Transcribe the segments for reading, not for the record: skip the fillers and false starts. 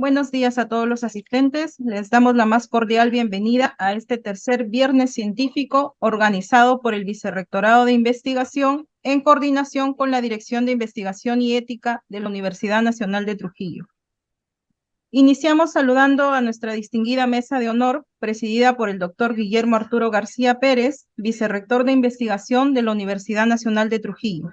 Buenos días a todos los asistentes. Les damos la más cordial bienvenida a este tercer viernes científico organizado por el Vicerrectorado de Investigación en coordinación con la Dirección de Investigación y Ética de la Universidad Nacional de Trujillo. Iniciamos saludando a nuestra distinguida mesa de honor, presidida por el doctor Guillermo Arturo García Pérez, Vicerrector de Investigación de la Universidad Nacional de Trujillo.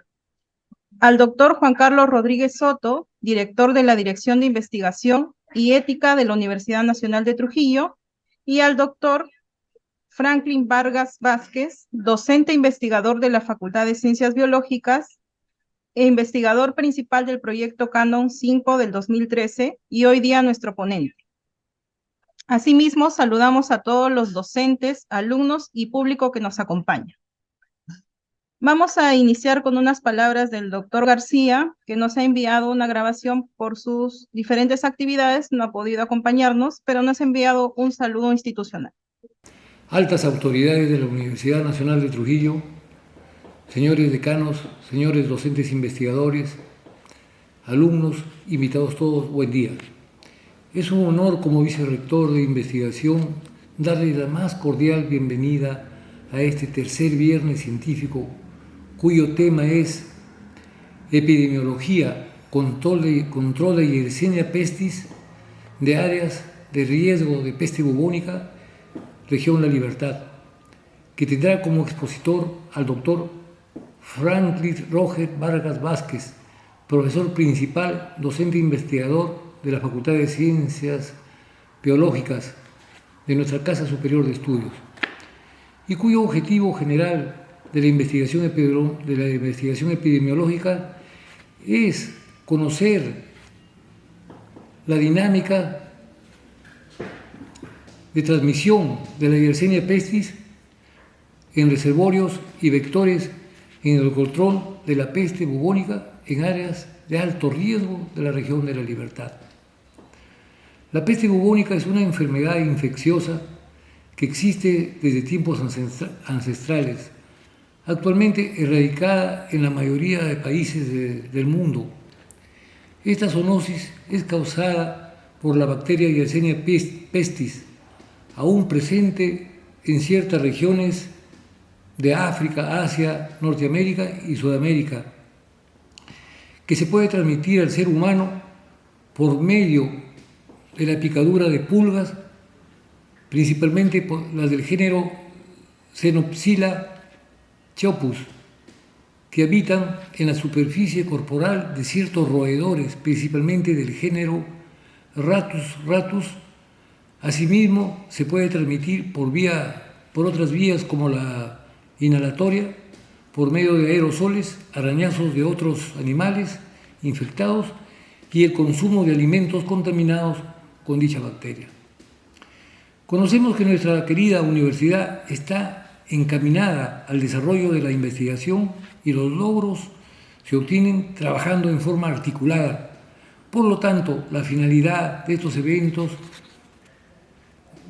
Al doctor Juan Carlos Rodríguez Soto, director de la Dirección de Investigación y Ética de la Universidad Nacional de Trujillo, y al doctor Franklin Vargas Vázquez, docente investigador de la Facultad de Ciencias Biológicas e investigador principal del proyecto Canon 5 del 2013 y hoy día nuestro ponente. Asimismo, saludamos a todos los docentes, alumnos y público que nos acompaña. Vamos a iniciar con unas palabras del doctor García, que nos ha enviado una grabación por sus diferentes actividades, no ha podido acompañarnos, pero nos ha enviado un saludo institucional. Altas autoridades de la Universidad Nacional de Trujillo, señores decanos, señores docentes investigadores, alumnos, invitados todos, buen día. Es un honor como vicerrector de investigación darle la más cordial bienvenida a este tercer viernes científico cuyo tema es epidemiología, control de Yersinia pestis de áreas de riesgo de peste bubónica, región La Libertad, que tendrá como expositor al doctor Franklin Roger Vargas Vázquez, profesor principal, docente investigador de la Facultad de Ciencias Biológicas de nuestra Casa Superior de Estudios, y cuyo objetivo general de la investigación epidemiológica es conocer la dinámica de transmisión de la Yersinia pestis en reservorios y vectores en el control de la peste bubónica en áreas de alto riesgo de la región de La Libertad. La peste bubónica es una enfermedad infecciosa que existe desde tiempos ancestrales, actualmente erradicada en la mayoría de países del mundo. Esta zoonosis es causada por la bacteria Yersinia pestis, aún presente en ciertas regiones de África, Asia, Norteamérica y Sudamérica, que se puede transmitir al ser humano por medio de la picadura de pulgas, principalmente por las del género Xenopsila Chiopus, que habitan en la superficie corporal de ciertos roedores, principalmente del género Ratus. Asimismo, se puede transmitir por otras vías como la inhalatoria, por medio de aerosoles, arañazos de otros animales infectados y el consumo de alimentos contaminados con dicha bacteria. Conocemos que nuestra querida universidad está encaminada al desarrollo de la investigación y los logros se obtienen trabajando en forma articulada. Por lo tanto, la finalidad de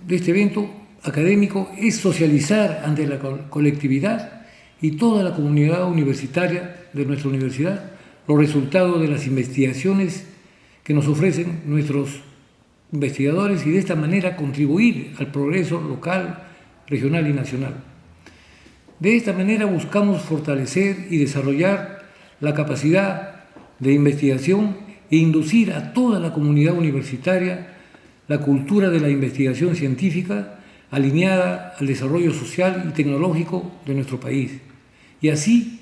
este evento académico es socializar ante la colectividad y toda la comunidad universitaria de nuestra universidad los resultados de las investigaciones que nos ofrecen nuestros investigadores y de esta manera contribuir al progreso local, regional y nacional. De esta manera buscamos fortalecer y desarrollar la capacidad de investigación e inducir a toda la comunidad universitaria la cultura de la investigación científica alineada al desarrollo social y tecnológico de nuestro país, y así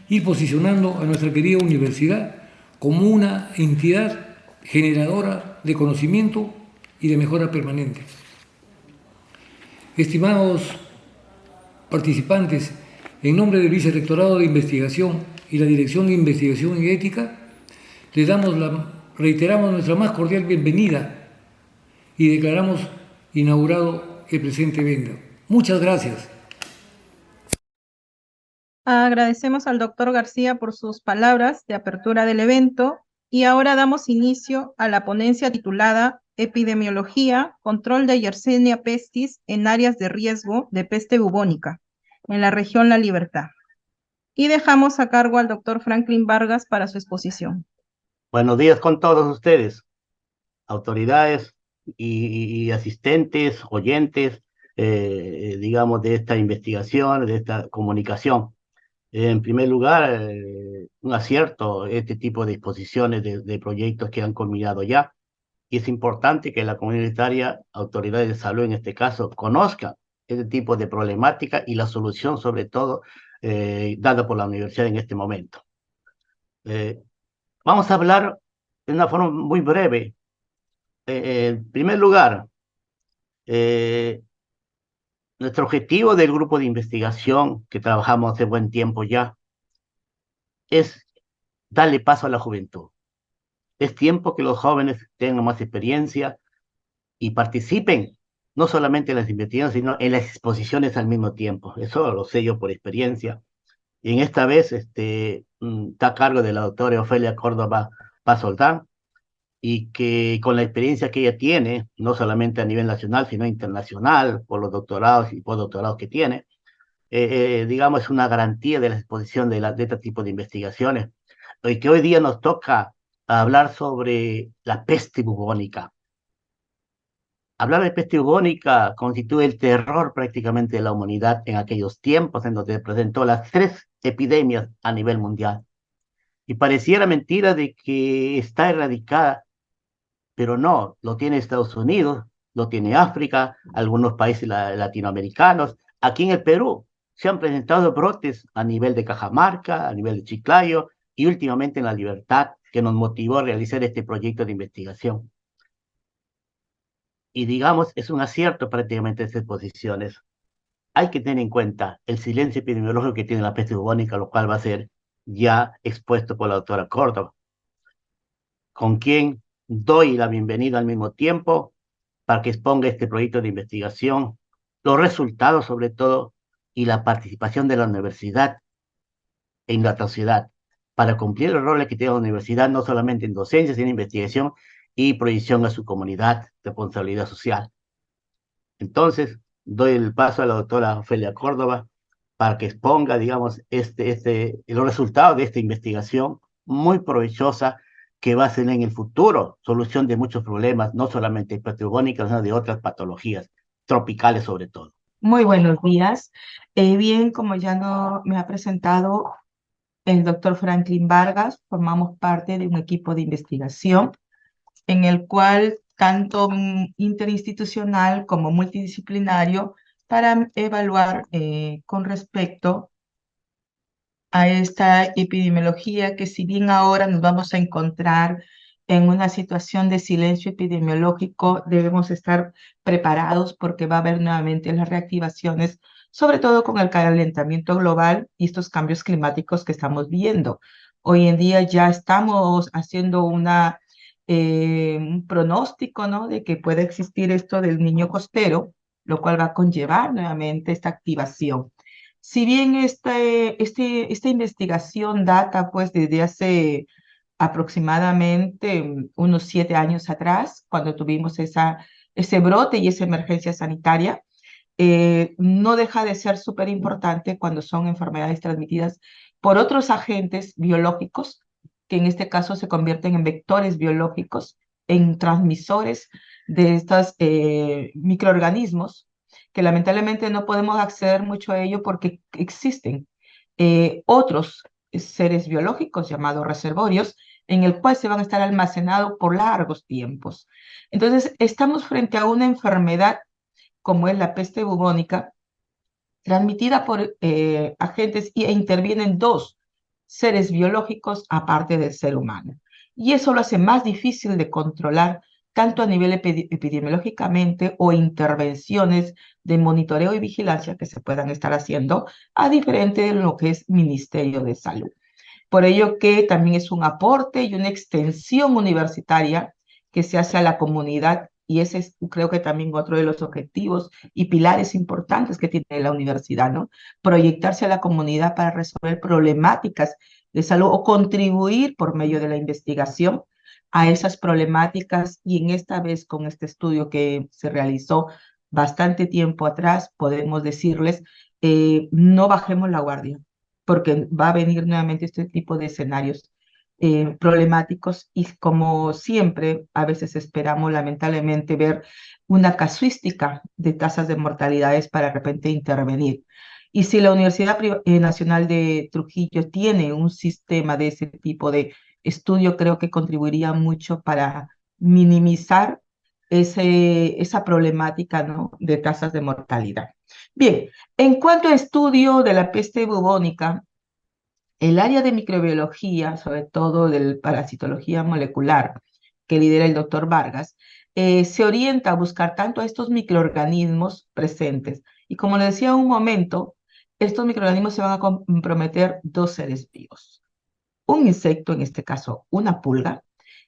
ir posicionando a nuestra querida universidad como una entidad generadora de conocimiento y de mejora permanente. Estimados participantes, en nombre del Vicerrectorado de Investigación y la Dirección de Investigación y Ética, reiteramos nuestra más cordial bienvenida y declaramos inaugurado el presente evento. Muchas gracias. Agradecemos al doctor García por sus palabras de apertura del evento y ahora damos inicio a la ponencia titulada Epidemiología, control de Yersinia pestis en áreas de riesgo de peste bubónica en la región La Libertad. Y dejamos a cargo al doctor Franklin Vargas para su exposición. Buenos días con todos ustedes. autoridades y asistentes, oyentes, digamos, de esta investigación, de esta comunicación. En primer lugar, un acierto este tipo de exposiciones de proyectos que han culminado ya. Y es importante que la comunitaria, autoridades de salud en este caso, conozcan este tipo de problemática y la solución, sobre todo, dada por la universidad en este momento. Eh, Vamos a hablar de una forma muy breve. En primer lugar, eh, nuestro objetivo del grupo de investigación que trabajamos hace buen tiempo ya es darle paso a la juventud. Es tiempo que los jóvenes tengan más experiencia y participen no solamente en las investigaciones, sino en las exposiciones al mismo tiempo. Eso lo sé yo por experiencia. Y en esta vez está a cargo de la doctora Ofelia Córdoba Pazoldán, y que con la experiencia que ella tiene, no solamente a nivel nacional, sino internacional, por los doctorados y postdoctorados que tiene, digamos, es una garantía de la exposición de este tipo de investigaciones. Y que hoy día nos toca hablar sobre la peste bubónica. Hablar de peste bubónica constituye el terror prácticamente de la humanidad en aquellos tiempos en donde se presentó las 3 epidemias a nivel mundial. Y pareciera mentira de que está erradicada, pero no, lo tiene Estados Unidos, lo tiene África, algunos países latinoamericanos. Aquí en el Perú se han presentado brotes a nivel de Cajamarca, a nivel de Chiclayo y últimamente en La Libertad, que nos motivó a realizar este proyecto de investigación. Y digamos, es un acierto prácticamente estas exposiciones. Hay que tener en cuenta el silencio epidemiológico que tiene la peste bubónica, lo cual va a ser ya expuesto por la doctora Córdoba, con quien doy la bienvenida al mismo tiempo para que exponga este proyecto de investigación, los resultados sobre todo y la participación de la universidad en la sociedad para cumplir el rol que tiene la universidad, no solamente en docencia, sino en investigación y proyección a su comunidad, responsabilidad social. Entonces, doy el paso a la doctora Ofelia Córdoba para que exponga, digamos, los resultados de esta investigación muy provechosa que va a ser en el futuro solución de muchos problemas, no solamente patogónicas, sino de otras patologías, tropicales sobre todo. Muy buenos días. Bien, como ya no me ha presentado el doctor Franklin Vargas, formamos parte de un equipo de investigación en el cual tanto interinstitucional como multidisciplinario para evaluar con respecto a esta epidemiología que si bien ahora nos vamos a encontrar en una situación de silencio epidemiológico, debemos estar preparados porque va a haber nuevamente las reactivaciones, sobre todo con el calentamiento global y estos cambios climáticos que estamos viendo. Hoy en día ya estamos haciendo un pronóstico, ¿no?, de que puede existir esto del niño costero, lo cual va a conllevar nuevamente esta activación. Si bien esta investigación data pues desde hace aproximadamente unos 7 años atrás, cuando tuvimos ese brote y esa emergencia sanitaria, no deja de ser súper importante cuando son enfermedades transmitidas por otros agentes biológicos, que en este caso se convierten en vectores biológicos, en transmisores de estos microorganismos, que lamentablemente no podemos acceder mucho a ello porque existen otros seres biológicos llamados reservorios, en el cual se van a estar almacenados por largos tiempos. Entonces, estamos frente a una enfermedad como es la peste bubónica, transmitida por agentes e intervienen dos seres biológicos aparte del ser humano. Y eso lo hace más difícil de controlar tanto a nivel epidemiológicamente o intervenciones de monitoreo y vigilancia que se puedan estar haciendo a diferente de lo que es Ministerio de Salud. Por ello que también es un aporte y una extensión universitaria que se hace a la comunidad y ese es, creo que también otro de los objetivos y pilares importantes que tiene la universidad, ¿no? Proyectarse a la comunidad para resolver problemáticas de salud o contribuir por medio de la investigación a esas problemáticas y en esta vez con este estudio que se realizó bastante tiempo atrás, podemos decirles, no bajemos la guardia, porque va a venir nuevamente este tipo de escenarios problemáticos y como siempre, a veces esperamos lamentablemente ver una casuística de tasas de mortalidades para de repente intervenir. Y si la Universidad Nacional de Trujillo tiene un sistema de ese tipo de estudio, creo que contribuiría mucho para minimizar esa problemática, ¿no?, de tasas de mortalidad. Bien, en cuanto a estudio de la peste bubónica, el área de microbiología, sobre todo de parasitología molecular, que lidera el doctor Vargas, se orienta a buscar tanto a estos microorganismos presentes. Y como le decía un momento, estos microorganismos se van a comprometer dos seres vivos. Un insecto, en este caso una pulga,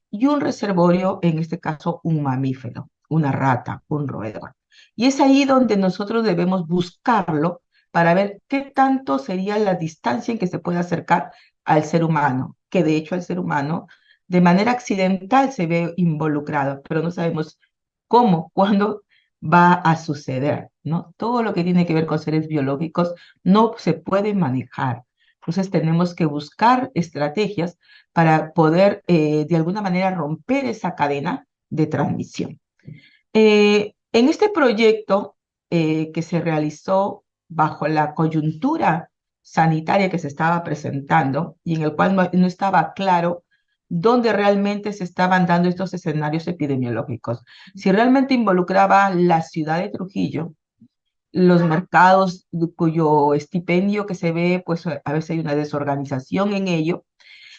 y un reservorio, en este caso un mamífero, una rata, un roedor. Y es ahí donde nosotros debemos buscarlo para ver qué tanto sería la distancia en que se puede acercar al ser humano, que de hecho el ser humano de manera accidental se ve involucrado, pero no sabemos cómo, cuándo va a suceder, ¿no? Todo lo que tiene que ver con seres biológicos no se puede manejar. Entonces tenemos que buscar estrategias para poder de alguna manera romper esa cadena de transmisión. En este proyecto que se realizó bajo la coyuntura sanitaria que se estaba presentando y en el cual no estaba claro dónde realmente se estaban dando estos escenarios epidemiológicos. Si realmente involucraba la ciudad de Trujillo, los mercados cuyo estipendio que se ve, pues a veces hay una desorganización en ello,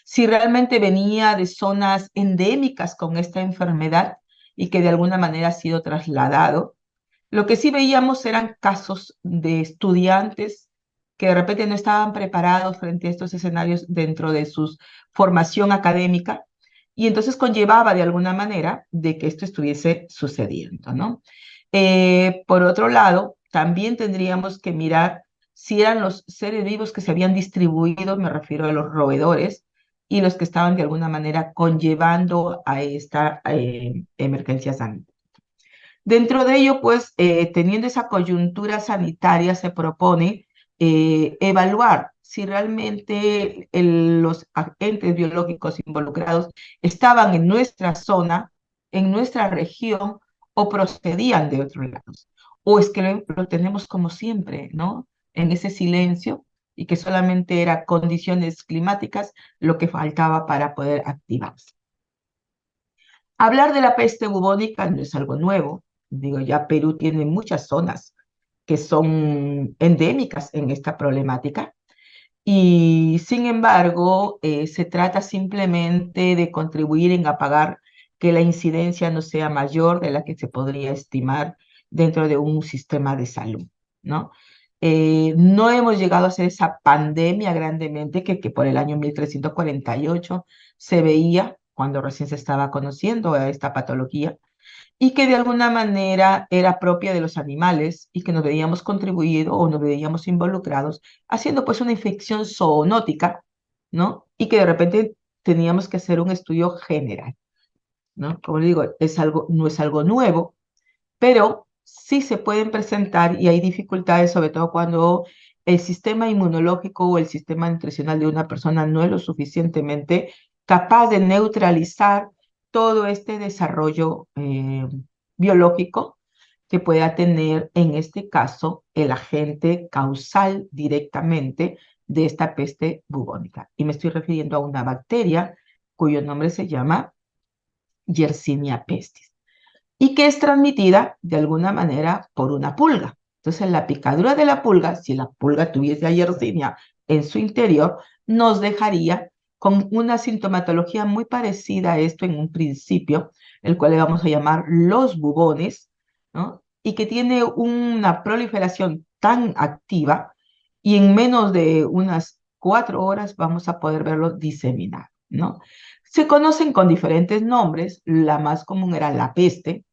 si realmente venía de zonas endémicas con esta enfermedad y que de alguna manera ha sido trasladado. Lo que sí veíamos eran casos de estudiantes que de repente no estaban preparados frente a estos escenarios dentro de su formación académica y entonces conllevaba de alguna manera de que esto estuviese sucediendo, ¿no? Por otro lado, también tendríamos que mirar si eran los seres vivos que se habían distribuido, me refiero a los roedores, y los que estaban de alguna manera conllevando a esta emergencia sanitaria. Dentro de ello, pues, teniendo esa coyuntura sanitaria, se propone evaluar si realmente los agentes biológicos involucrados estaban en nuestra zona, en nuestra región, o procedían de otros lados. O es que lo tenemos como siempre, ¿no? En ese silencio y que solamente eran condiciones climáticas lo que faltaba para poder activarse. Hablar de la peste bubónica no es algo nuevo. Digo, ya Perú tiene muchas zonas que son endémicas en esta problemática y sin embargo se trata simplemente de contribuir en apagar que la incidencia no sea mayor de la que se podría estimar dentro de un sistema de salud, ¿no? No hemos llegado a hacer esa pandemia grandemente que por el año 1348 se veía cuando recién se estaba conociendo a esta patología y que de alguna manera era propia de los animales y que nos veíamos contribuido o nos veíamos involucrados haciendo pues una infección zoonótica, ¿no? Y que de repente teníamos que hacer un estudio general, ¿no? Como le digo, no es algo nuevo, pero sí se pueden presentar y hay dificultades, sobre todo cuando el sistema inmunológico o el sistema nutricional de una persona no es lo suficientemente capaz de neutralizar todo este desarrollo biológico que pueda tener, en este caso, el agente causal directamente de esta peste bubónica. Y me estoy refiriendo a una bacteria cuyo nombre se llama Yersinia pestis y que es transmitida de alguna manera por una pulga. Entonces, la picadura de la pulga, si la pulga tuviese a Yersinia en su interior, nos dejaría con una sintomatología muy parecida a esto en un principio, el cual le vamos a llamar los bubones, ¿no? Y que tiene una proliferación tan activa y en menos de unas 4 horas vamos a poder verlo diseminar, ¿no? Se conocen con diferentes nombres, la más común era la peste,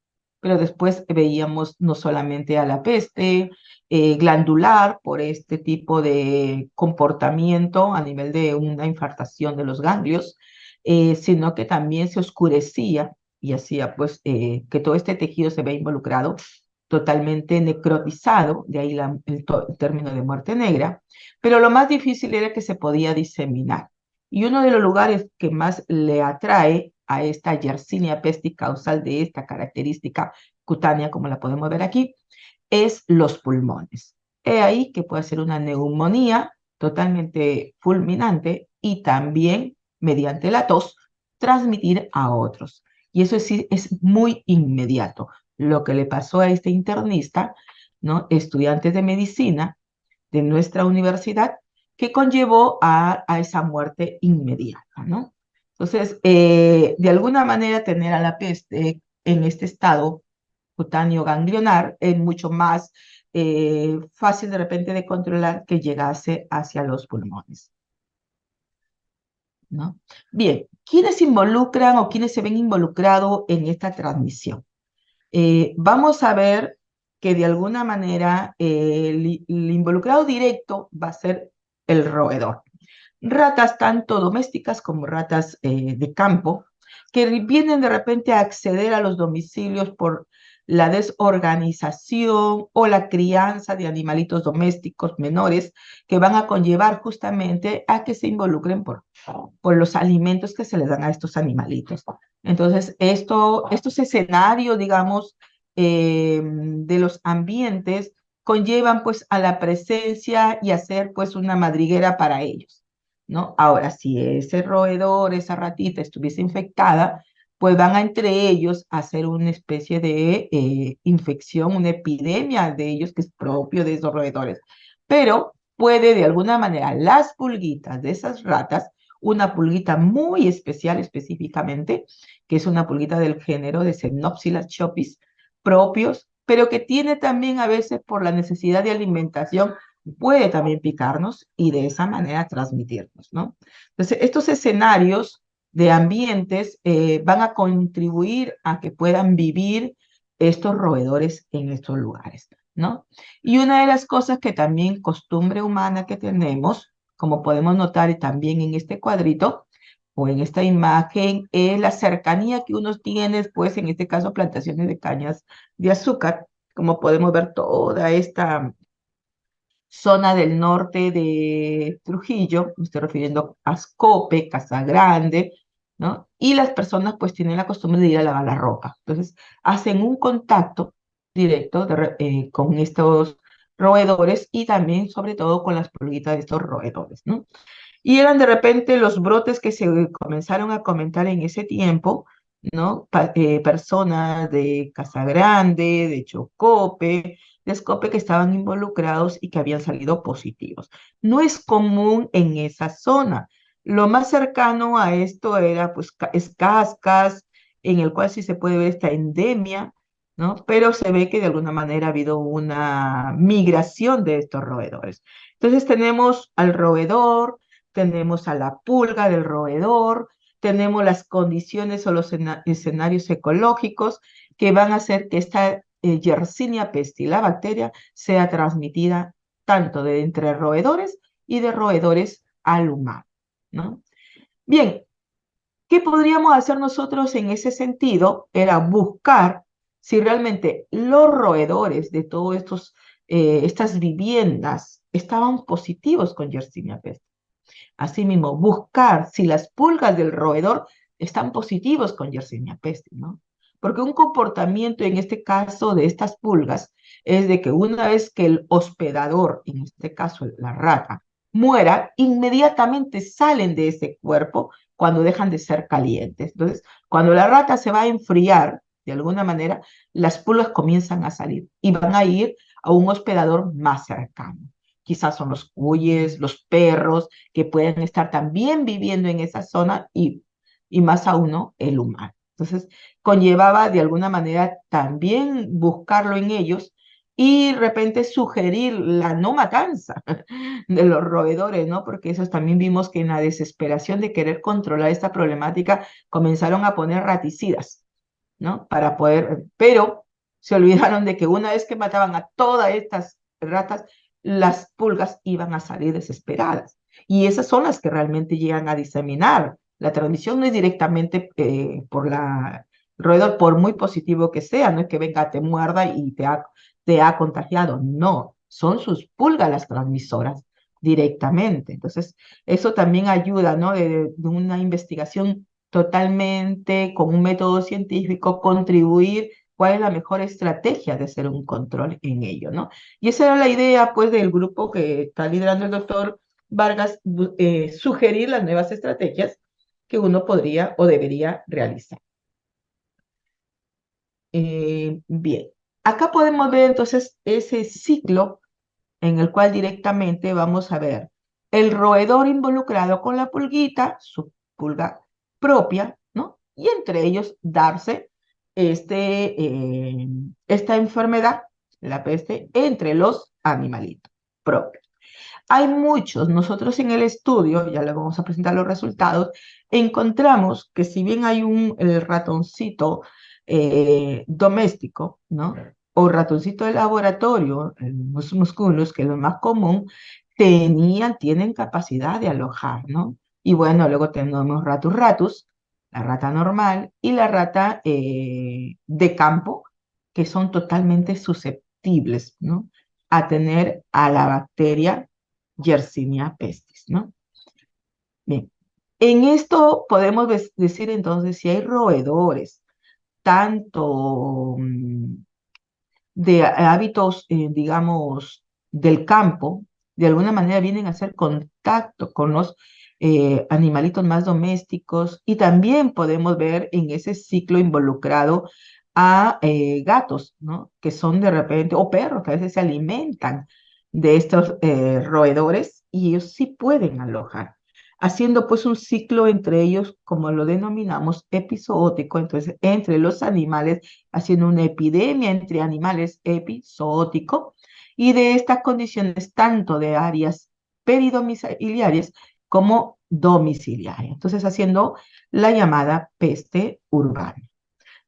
pero después veíamos no solamente a la peste glandular por este tipo de comportamiento a nivel de una infartación de los ganglios, sino que también se oscurecía y hacía pues que todo este tejido se ve involucrado totalmente necrotizado, de ahí el término de muerte negra, pero lo más difícil era que se podía diseminar. Y uno de los lugares que más le atrae a esta Yersinia pestis causal de esta característica cutánea, como la podemos ver aquí, es los pulmones. He ahí que puede ser una neumonía totalmente fulminante y también, mediante la tos, transmitir a otros. Y eso sí es muy inmediato. Lo que le pasó a este internista, ¿no? Estudiantes de medicina de nuestra universidad, que conllevó a esa muerte inmediata, ¿no? Entonces, de alguna manera tener a la peste en este estado cutáneo ganglionar es mucho más fácil de repente de controlar que llegase hacia los pulmones, ¿no? Bien, ¿quiénes involucran o quiénes se ven involucrados en esta transmisión? Vamos a ver que de alguna manera el involucrado directo va a ser el roedor. Ratas tanto domésticas como ratas de campo, que vienen de repente a acceder a los domicilios por la desorganización o la crianza de animalitos domésticos menores que van a conllevar justamente a que se involucren por los alimentos que se les dan a estos animalitos. Entonces, estos escenarios, digamos, de los ambientes conllevan pues a la presencia y a ser pues una madriguera para ellos, ¿no? Ahora, si ese roedor, esa ratita estuviese infectada, pues van a entre ellos a hacer una especie de infección, una epidemia de ellos que es propio de esos roedores. Pero puede de alguna manera las pulguitas de esas ratas, una pulguita muy especial específicamente, que es una pulguita del género de Xenopsilas chopis, propios, pero que tiene también a veces por la necesidad de alimentación, puede también picarnos y de esa manera transmitirnos, ¿no? Entonces, estos escenarios de ambientes van a contribuir a que puedan vivir estos roedores en estos lugares, ¿no? Y una de las cosas que también costumbre humana que tenemos, como podemos notar también en este cuadrito o en esta imagen, es la cercanía que uno tiene, pues en este caso plantaciones de cañas de azúcar, como podemos ver toda esta zona del norte de Trujillo, me estoy refiriendo a Ascope, Casa Grande, ¿no? Y las personas pues tienen la costumbre de ir a lavar la ropa. Entonces hacen un contacto directo con estos roedores y también sobre todo con las pulguitas de estos roedores, ¿no? Y eran de repente los brotes que se comenzaron a comentar en ese tiempo, ¿no? Personas de Casa Grande, de Chocope, de Escope que estaban involucrados y que habían salido positivos. No es común en esa zona. Lo más cercano a esto era pues Cascas, en el cual sí se puede ver esta endemia, ¿no? Pero se ve que de alguna manera ha habido una migración de estos roedores. Entonces tenemos al roedor, tenemos a la pulga del roedor, tenemos las condiciones o los escenarios ecológicos que van a hacer que esta Yersinia pestis, la bacteria, sea transmitida tanto de entre roedores y de roedores al humano, ¿no? Bien, ¿qué podríamos hacer nosotros en ese sentido? Era buscar si realmente los roedores de todas estas viviendas estaban positivos con Yersinia pestis. Asimismo, buscar si las pulgas del roedor están positivos con Yersinia pestis, ¿no? Porque un comportamiento en este caso de estas pulgas es de que una vez que el hospedador, en este caso la rata, muera, inmediatamente salen de ese cuerpo cuando dejan de ser calientes. Entonces, cuando la rata se va a enfriar, de alguna manera, las pulgas comienzan a salir y van a ir a un hospedador más cercano. Quizás son los cuyes, los perros, que pueden estar también viviendo en esa zona y más aún, ¿no? El humano. Entonces, conllevaba de alguna manera también buscarlo en ellos y de repente sugerir la no matanza de los roedores, ¿no? Porque esos también vimos que en la desesperación de querer controlar esta problemática comenzaron a poner raticidas, ¿no? Para poder, pero se olvidaron de que una vez que mataban a todas estas ratas, las pulgas iban a salir desesperadas. Y esas son las que realmente llegan a diseminar. La transmisión no es directamente por la roedor, por muy positivo que sea, no es que venga, te muerda y te ha contagiado, no, son sus pulgas las transmisoras directamente. Entonces, eso también ayuda, ¿no? De una investigación totalmente con un método científico, contribuir cuál es la mejor estrategia de hacer un control en ello, ¿no? Y esa era la idea, pues, del grupo que está liderando el doctor Vargas, sugerir las nuevas estrategias que uno podría o debería realizar. Bien, acá podemos ver entonces ese ciclo en el cual directamente vamos a ver el roedor involucrado con la pulguita, su pulga propia, ¿no? Y entre ellos darse esta enfermedad, la peste, entre los animalitos propios. Hay muchos, nosotros en el estudio, ya le vamos a presentar los resultados, encontramos que si bien hay el ratoncito doméstico, ¿no? O ratoncito de laboratorio, el musculus, que es lo más común, tienen capacidad de alojar, ¿no? Y bueno, luego tenemos ratus ratus, la rata normal, y la rata de campo, que son totalmente susceptibles, ¿no? A tener a la bacteria Yersinia pestis, ¿no? Bien, en esto podemos decir entonces si hay roedores, tanto de hábitos, digamos, del campo, de alguna manera vienen a hacer contacto con los animalitos más domésticos y también podemos ver en ese ciclo involucrado a gatos, ¿no? Que son de repente, o perros que a veces se alimentan de estos roedores y ellos sí pueden alojar, haciendo pues un ciclo entre ellos, como lo denominamos, epizoótico, entonces entre los animales, haciendo una epidemia entre animales epizoótico, y de estas condiciones tanto de áreas peridomiciliarias como domiciliarias, entonces haciendo la llamada peste urbana.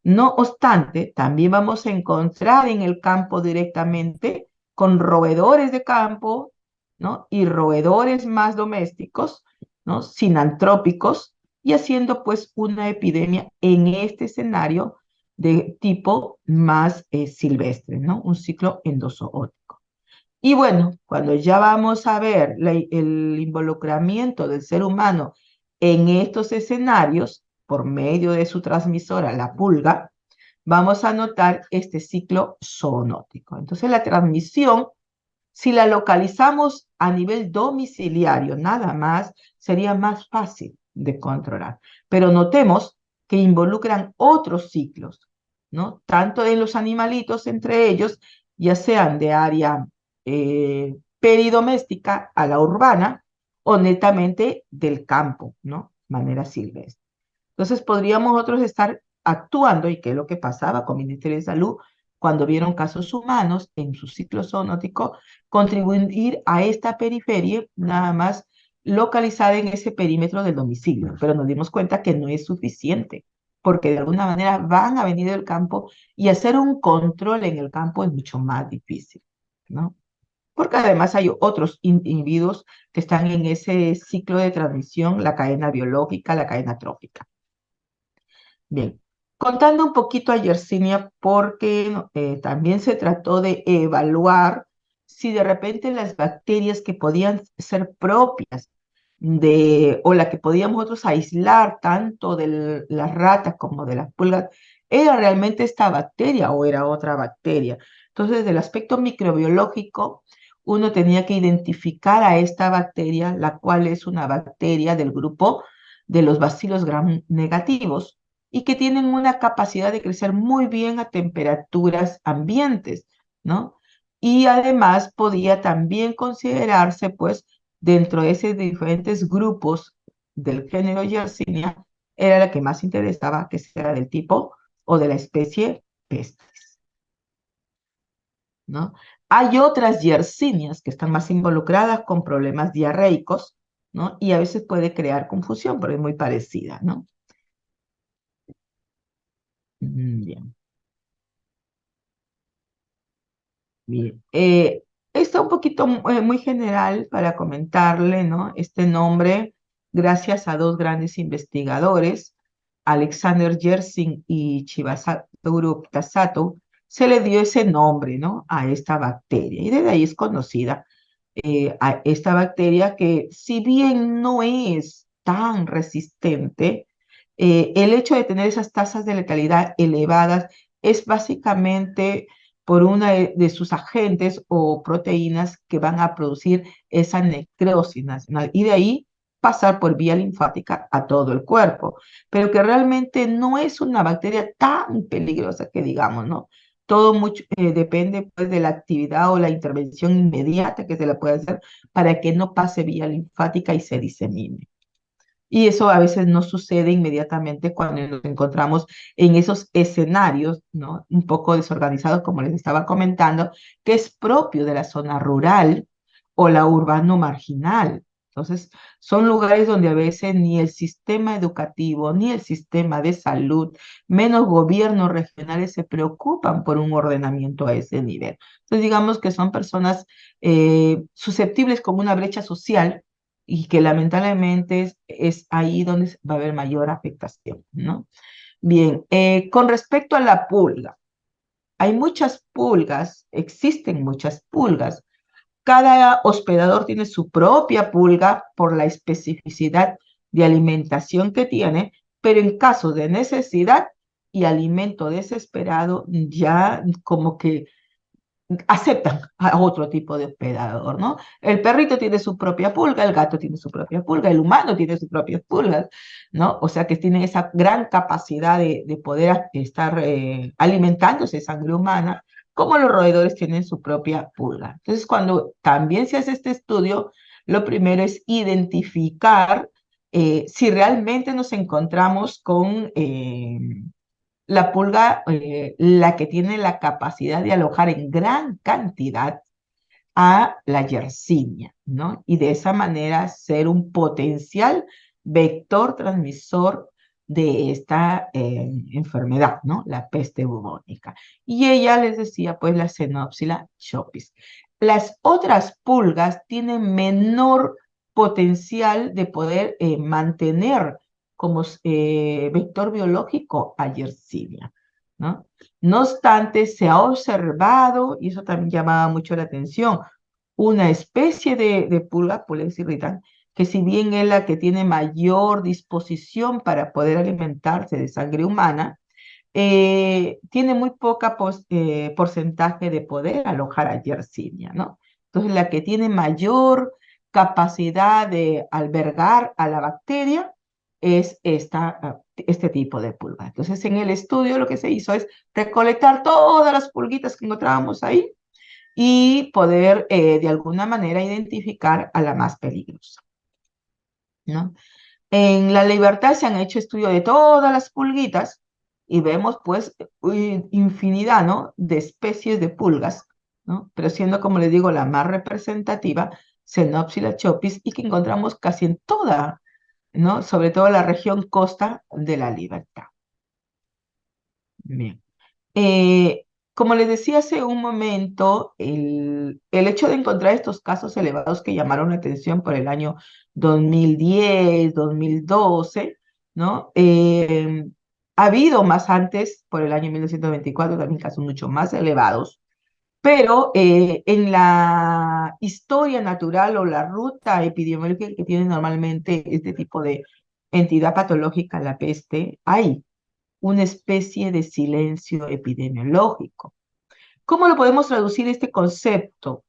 No obstante, también vamos a encontrar en el campo directamente con roedores de campo, ¿no? Y roedores más domésticos, ¿no? Sinantrópicos, y haciendo pues una epidemia en este escenario de tipo más silvestre, ¿no? Un ciclo endozoótico. Y bueno, cuando ya vamos a ver el involucramiento del ser humano en estos escenarios, por medio de su transmisora, la pulga, vamos a notar este ciclo zoonótico. Entonces, la transmisión, si la localizamos a nivel domiciliario, nada más, sería más fácil de controlar. Pero notemos que involucran otros ciclos, ¿no? Tanto en los animalitos entre ellos, ya sean de área peridoméstica a la urbana o netamente del campo, ¿no? Manera silvestre. Entonces podríamos otros estar actuando, y qué es lo que pasaba con el Ministerio de Salud cuando vieron casos humanos en su ciclo zoonótico, contribuir a esta periferia nada más localizada en ese perímetro del domicilio, pero nos dimos cuenta que no es suficiente, porque de alguna manera van a venir del campo y hacer un control en el campo es mucho más difícil, ¿no? Porque además hay otros individuos que están en ese ciclo de transmisión, la cadena biológica, la cadena trófica. Bien, contando un poquito a Yersinia, porque también se trató de evaluar si de repente las bacterias que podían ser propias o la que podíamos nosotros aislar tanto de las ratas como de las pulgas, era realmente esta bacteria o era otra bacteria. Entonces, del aspecto microbiológico, uno tenía que identificar a esta bacteria, la cual es una bacteria del grupo de los bacilos gram negativos y que tienen una capacidad de crecer muy bien a temperaturas ambientes, ¿no? Y además podía también considerarse, pues, dentro de esos diferentes grupos del género Yersinia, era la que más interesaba que sea del tipo o de la especie Pestis, ¿no? Hay otras Yersinias que están más involucradas con problemas diarreicos, ¿no? Y a veces puede crear confusión, pero es muy parecida, ¿no? Bien. Bien. Está un poquito muy general para comentarle, ¿no? Este nombre, gracias a dos grandes investigadores, Alexander Yersin y Chibasatoru Kitasato, se le dio ese nombre, ¿no? A esta bacteria y desde ahí es conocida a esta bacteria que, si bien no es tan resistente, el hecho de tener esas tasas de letalidad elevadas es básicamente por una de sus agentes o proteínas que van a producir esa necrosis nacional y de ahí pasar por vía linfática a todo el cuerpo, pero que realmente no es una bacteria tan peligrosa que digamos, ¿no? Todo mucho depende pues de la actividad o la intervención inmediata que se le puede hacer para que no pase vía linfática y se disemine. Y eso a veces no sucede inmediatamente cuando nos encontramos en esos escenarios, ¿no? Un poco desorganizados, como les estaba comentando, que es propio de la zona rural o la urbano marginal. Entonces, son lugares donde a veces ni el sistema educativo, ni el sistema de salud, menos gobiernos regionales se preocupan por un ordenamiento a ese nivel. Entonces, digamos que son personas susceptibles con una brecha social y que lamentablemente es ahí donde va a haber mayor afectación, ¿no? Bien, con respecto a la pulga, hay muchas pulgas, existen muchas pulgas. Cada hospedador tiene su propia pulga por la especificidad de alimentación que tiene, pero en caso de necesidad y alimento desesperado, ya como que aceptan a otro tipo de hospedador, ¿no? El perrito tiene su propia pulga, el gato tiene su propia pulga, el humano tiene sus propias pulgas, ¿no? O sea que tienen esa gran capacidad de poder estar alimentándose de sangre humana, como los roedores tienen su propia pulga. Entonces, cuando también se hace este estudio, lo primero es identificar si realmente nos encontramos con la pulga, la que tiene la capacidad de alojar en gran cantidad a la Yersinia, ¿no? Y de esa manera ser un potencial vector transmisor de esta enfermedad, ¿no? La peste bubónica. Y ella les decía, pues, la Xenopsila chopis. Las otras pulgas tienen menor potencial de poder mantener como vector biológico a Yersinia, ¿no? No obstante, se ha observado, y eso también llamaba mucho la atención, una especie de pulga, Pulex irritant, que si bien es la que tiene mayor disposición para poder alimentarse de sangre humana, tiene muy poca porcentaje de poder alojar a Yersinia, ¿no? Entonces, la que tiene mayor capacidad de albergar a la bacteria es este tipo de pulga. Entonces, en el estudio lo que se hizo es recolectar todas las pulguitas que encontrábamos ahí y poder de alguna manera identificar a la más peligrosa, ¿no? En la libertad se han hecho estudios de todas las pulguitas y vemos pues infinidad, ¿no? De especies de pulgas, ¿no? Pero siendo, como les digo, la más representativa, Xenopsila chopis, y que encontramos casi en toda, ¿no? Sobre todo en la región costa de la Libertad. Bien. Eh, Como les decía hace un momento, el hecho de encontrar estos casos elevados que llamaron la atención por el año 2010, 2012, ¿no? Ha habido más antes, por el año 1924, también casos mucho más elevados, pero en la historia natural o la ruta epidemiológica que tiene normalmente este tipo de entidad patológica, la peste, hay una especie de silencio epidemiológico. ¿Cómo lo podemos traducir este concepto?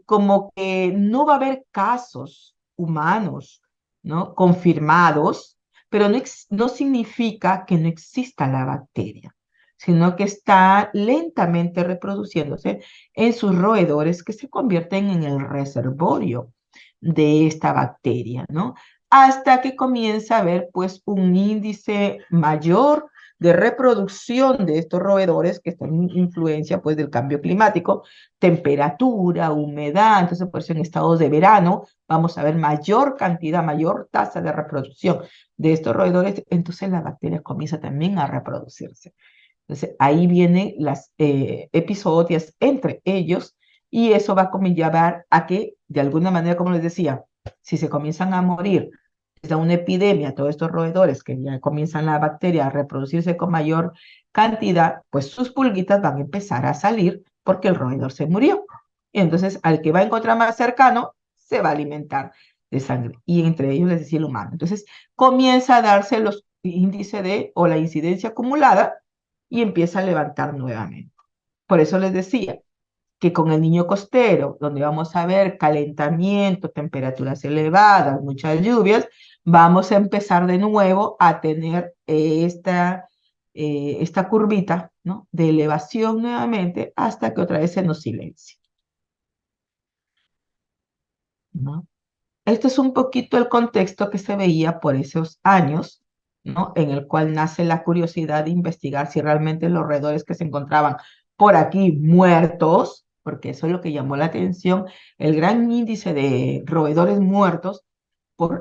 Como que no va a haber casos humanos, ¿no? Confirmados, pero no significa que no exista la bacteria, sino que está lentamente reproduciéndose en sus roedores que se convierten en el reservorio de esta bacteria, ¿no? Hasta que comienza a haber pues un índice mayor de reproducción de estos roedores que están en influencia pues del cambio climático, temperatura, humedad, entonces por eso en estados de verano vamos a ver mayor cantidad, mayor tasa de reproducción de estos roedores, entonces la bacteria comienza también a reproducirse. Entonces ahí vienen las episodias entre ellos y eso va a llevar a que de alguna manera, como les decía, si se comienzan a morir da una epidemia, todos estos roedores que ya comienzan la bacteria a reproducirse con mayor cantidad, pues sus pulguitas van a empezar a salir porque el roedor se murió. y entonces al que va a encontrar más cercano, se va a alimentar de sangre, y entre ellos les decía el humano. Entonces comienza a darse los índices de, o la incidencia acumulada, y empieza a levantar nuevamente. Por eso les decía que con el niño costero, donde vamos a ver calentamiento, temperaturas elevadas, muchas lluvias, vamos a empezar de nuevo a tener esta curvita, ¿no?, de elevación nuevamente hasta que otra vez se nos silencie, ¿no? Este es un poquito el contexto que se veía por esos años, ¿no?, en el cual nace la curiosidad de investigar si realmente los roedores que se encontraban por aquí muertos, porque eso es lo que llamó la atención, el gran índice de roedores muertos,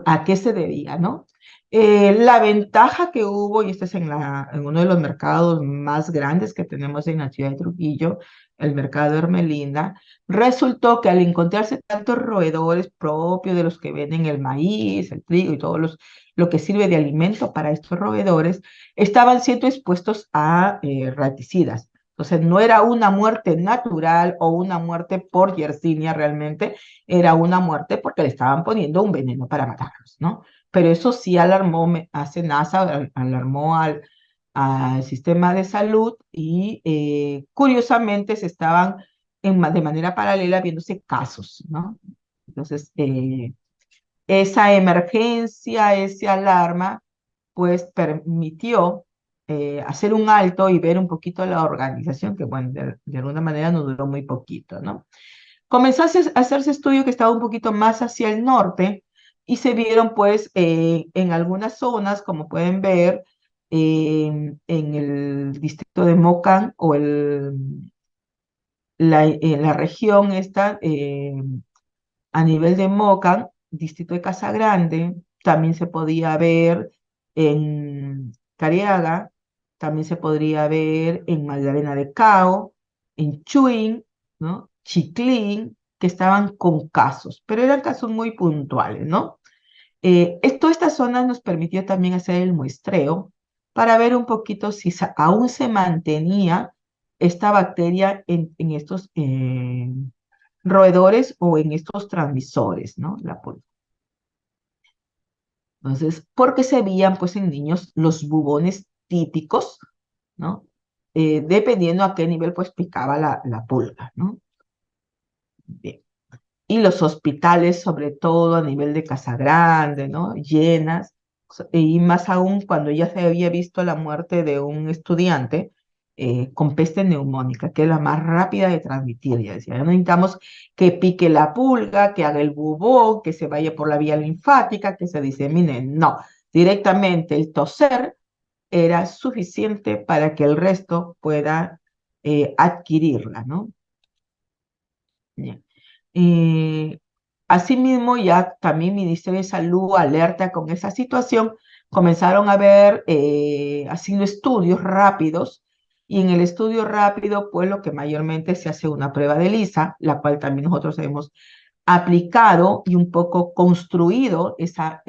¿a qué se debía, no? La ventaja que hubo, y este es en uno de los mercados más grandes que tenemos en la ciudad de Trujillo, el mercado de Hermelinda, resultó que al encontrarse tantos roedores propios de los que venden el maíz, el trigo y todo lo que sirve de alimento para estos roedores, estaban siendo expuestos a raticidas. Entonces no era una muerte natural o una muerte por Yersinia realmente, era una muerte porque le estaban poniendo un veneno para matarlos, ¿no? Pero eso sí alarmó a SENASA, alarmó al sistema de salud, y curiosamente se estaban de manera paralela viéndose casos, ¿no? Entonces, esa emergencia, esa alarma, pues permitió hacer un alto y ver un poquito la organización, que bueno, de alguna manera no duró muy poquito, ¿no? Comenzó a hacerse estudio que estaba un poquito más hacia el norte, y se vieron pues en algunas zonas, como pueden ver, en el distrito de Mocan, o la región esta, a nivel de Mocan, distrito de Casa Grande, también se podía ver en Cariaga, también se podría ver en Magdalena de Cao, en Chuín, ¿no?, Chiclín, que estaban con casos, pero eran casos muy puntuales, ¿no? Todas estas zonas nos permitió también hacer el muestreo para ver un poquito si aún se mantenía esta bacteria en estos roedores o en estos transmisores, ¿no? Entonces, porque se veían pues en niños los bubones típicos, ¿no? Dependiendo a qué nivel pues picaba la pulga, ¿no? Bien. Y los hospitales, sobre todo a nivel de Casa Grande, ¿no?, llenas, y más aún cuando ya se había visto la muerte de un estudiante con peste neumónica, que es la más rápida de transmitir. Ya decía, no necesitamos que pique la pulga, que haga el bubón, que se vaya por la vía linfática, que se disemine. No, directamente el toser era suficiente para que el resto pueda adquirirla, ¿no? Bien. Y asimismo, ya también Ministerio de Salud alerta con esa situación, comenzaron a ver, haciendo estudios rápidos, y en el estudio rápido, pues lo que mayormente se hace una prueba de ELISA, la cual también nosotros hemos aplicado y un poco construido esa